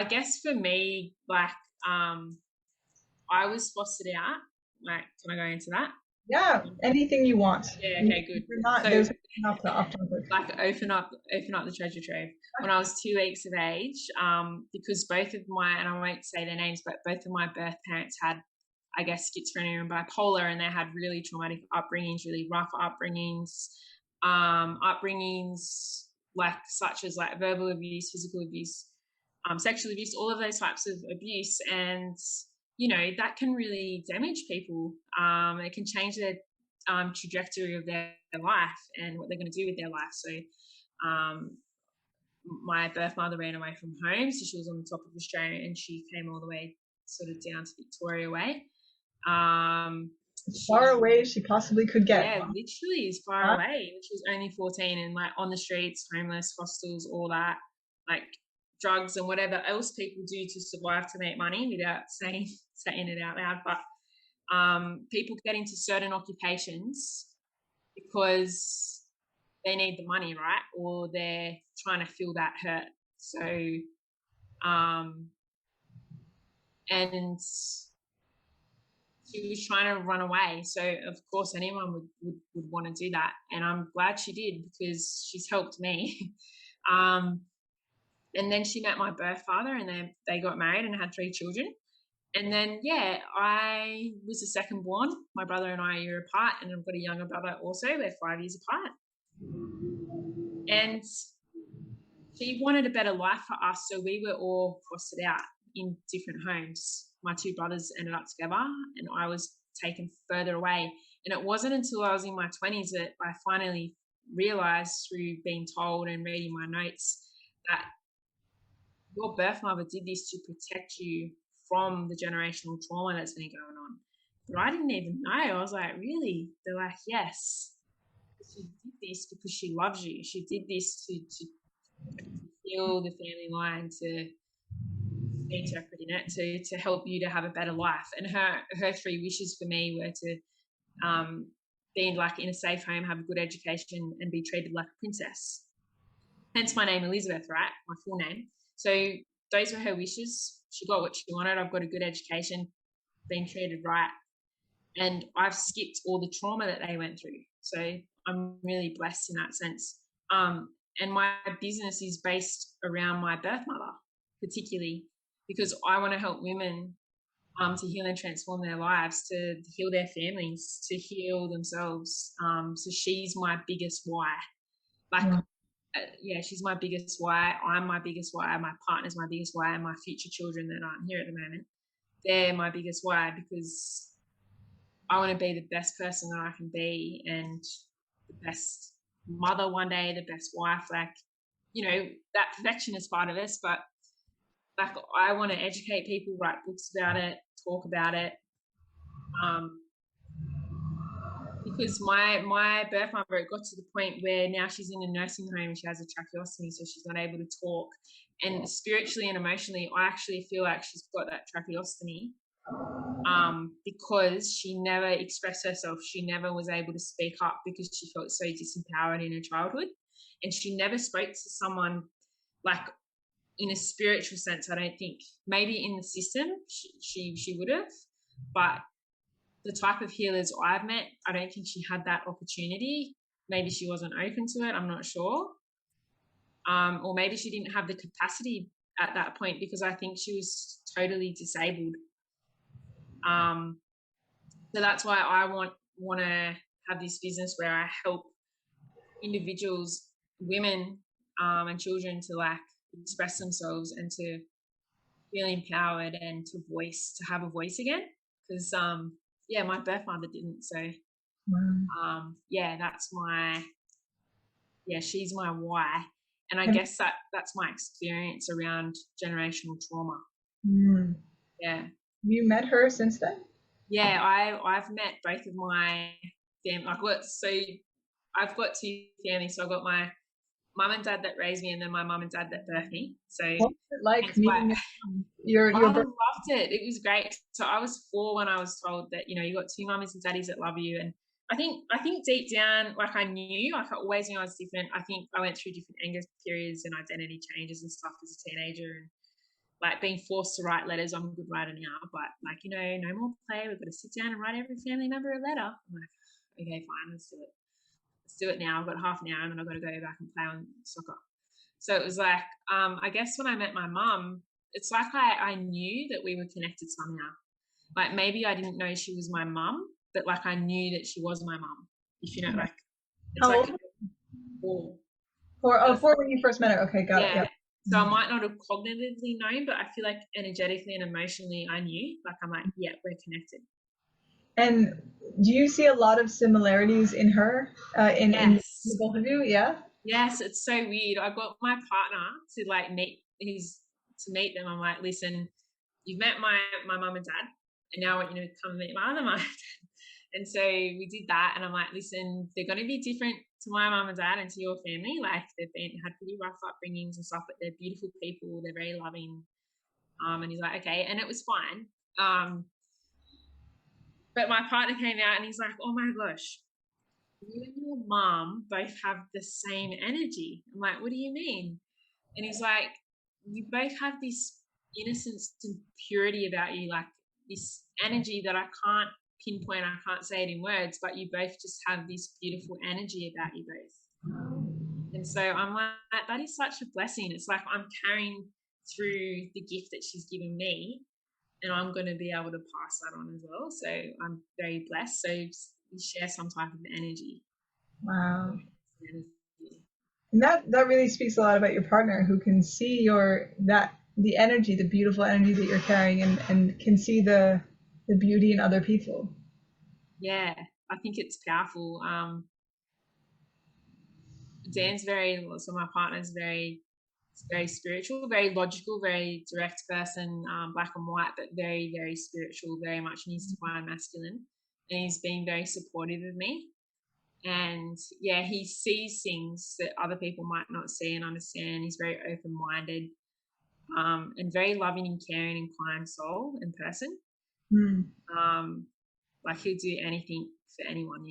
I guess for me, like, I was fostered out. Like, can I go into that? Yeah, anything you want. Yeah. You, Okay. Good. you're not. So, There's off the off topic. like, open up the treasure trove. When I was 2 weeks of age, because both of my, and I won't say their names, but both of my birth parents had, I guess, schizophrenia and bipolar, and they had really traumatic upbringings, really rough upbringings like such as like verbal abuse, physical abuse, sexual abuse, all of those types of abuse, and that can really damage people. It can change their trajectory of their life and what they're going to do with their life. So, um, my birth mother ran away from home, so she was on the top of Australia, and she came all the way sort of down to Victoria way. As far She, away as she possibly could get. yeah, literally as far Huh? away. She was only 14 and like on the streets, homeless, hostels, all that, like drugs and whatever else people do to survive to make money without saying it out loud. But people get into certain occupations because they need the money, right? Or they're trying to feel that hurt. So, um, and she was trying to run away. So, of course, anyone would want to do that. And I'm glad she did because she's helped me. um, and then she met my birth father and they got married and had 3 children. And then, yeah, I was the second born. My brother and I are apart, and I've got a younger brother also. We're 5 years apart. And she wanted a better life for us, so we were all fostered out in different homes. My 2 brothers ended up together, and I was taken further away. And it wasn't until I was in my 20s that I finally realized through being told and reading my notes that your birth mother did this to protect you from the generational trauma that's been going on. But I didn't even know. I was like, really? They're like, yes. She did this because she loves you. She did this to heal the family line, to interpreting it to help you to have a better life. And her 3 wishes for me were to be like in a safe home, have a good education, and be treated like a princess. Hence my name Elizabeth, right? My full name. So those were her wishes. She got what she wanted. I've got a good education, been treated right, and I've skipped all the trauma that they went through. So I'm really blessed in that sense. And my business is based around my birth mother, particularly because I want to help women to heal and transform their lives, to heal their families, to heal themselves. So she's my biggest why. Like, Yeah. yeah, she's my biggest why. I'm my biggest why. My partner's my biggest why, and my future children that aren't here at the moment, they're my biggest why because I want to be the best person that I can be and the best mother one day, the best wife. Like, that perfection is part of us, but like I want to educate people, write books about it, talk about it. Um, because my birth mother, it got to the point where now she's in a nursing home and she has a tracheostomy, so she's not able to talk. And spiritually and emotionally, I actually feel like she's got that tracheostomy because she never expressed herself. She never was able to speak up because she felt so disempowered in her childhood. And she never spoke to someone like in a spiritual sense. I don't think, maybe in the system she would have, but the type of healers I've met, I don't think she had that opportunity. Maybe she wasn't open to it. I'm not sure. Or maybe she didn't have the capacity at that point because I think she was totally disabled. So that's why I want to have this business where I help individuals, women, and children to like express themselves and to feel empowered and to have a voice again. Because yeah, my birth mother didn't. So Wow. yeah, she's my why. And I Have guess that's my experience around generational trauma. mm, Yeah. you met her since then? Yeah, I've met both of my family. I've got 2 families. So I've got my mum and dad that raised me, and then my mum and dad that birthed me. So What was it like hence why meeting your I birth? loved it. It was great. So I was 4 when I was told that you got 2 mummies and daddies that love you, and I think deep down, like I knew, like I always knew I was different. I think I went through different anger periods and identity changes and stuff as a teenager, like being forced to write letters. I'm a good writer now, but like, no more play. We've got to sit down and write every family member a letter. I'm like, okay, fine, let's do it. Let's do it now. I've got half an hour and then I've got to go back and play on soccer. So it was like, I guess when I met my mum, it's like I knew that we were connected somehow. Like maybe I didn't know she was my mum, but like I knew that she was my mum. If you know, like it's How like old? four. Four when you first met her. Okay, got it. Yeah. Yep. So I might not have cognitively known, but I feel like energetically and emotionally I knew. Like I'm like, yeah, we're connected. And do you see a lot of similarities in her, in the Yes. both of you? Yeah. Yes, it's so weird. I got my partner to like meet them. I'm like, listen, you've met my mum and dad, and now I want you to come meet my other mum. And so we did that, and I'm like, listen, they're going to be different to my mum and dad and to your family. Like had pretty rough upbringings and stuff, but they're beautiful people. They're very loving. And he's like, okay, and it was fine. But my partner came out and he's like, oh my gosh, you and your mom both have the same energy. I'm like, what do you mean? And he's like, you both have this innocence and purity about you, like this energy that I can't pinpoint, I can't say it in words, but you both just have this beautiful energy about you both. And so I'm like, that is such a blessing. It's like I'm carrying through the gift that she's given me, and I'm going to be able to pass that on as well. So I'm very blessed. So we share some type of energy. Wow. And that really speaks a lot about your partner, who can see the energy, the beautiful energy that you're carrying, and can see the beauty in other people. Yeah, I think it's powerful. So my partner's very spiritual, very logical, very direct person, black and white, but very, very spiritual, very much needs to find masculine. And he's been very supportive of me. And yeah, he sees things that other people might not see and understand. He's very open minded, and very loving and caring and kind soul and person. Mm. Like he'll do anything for anyone.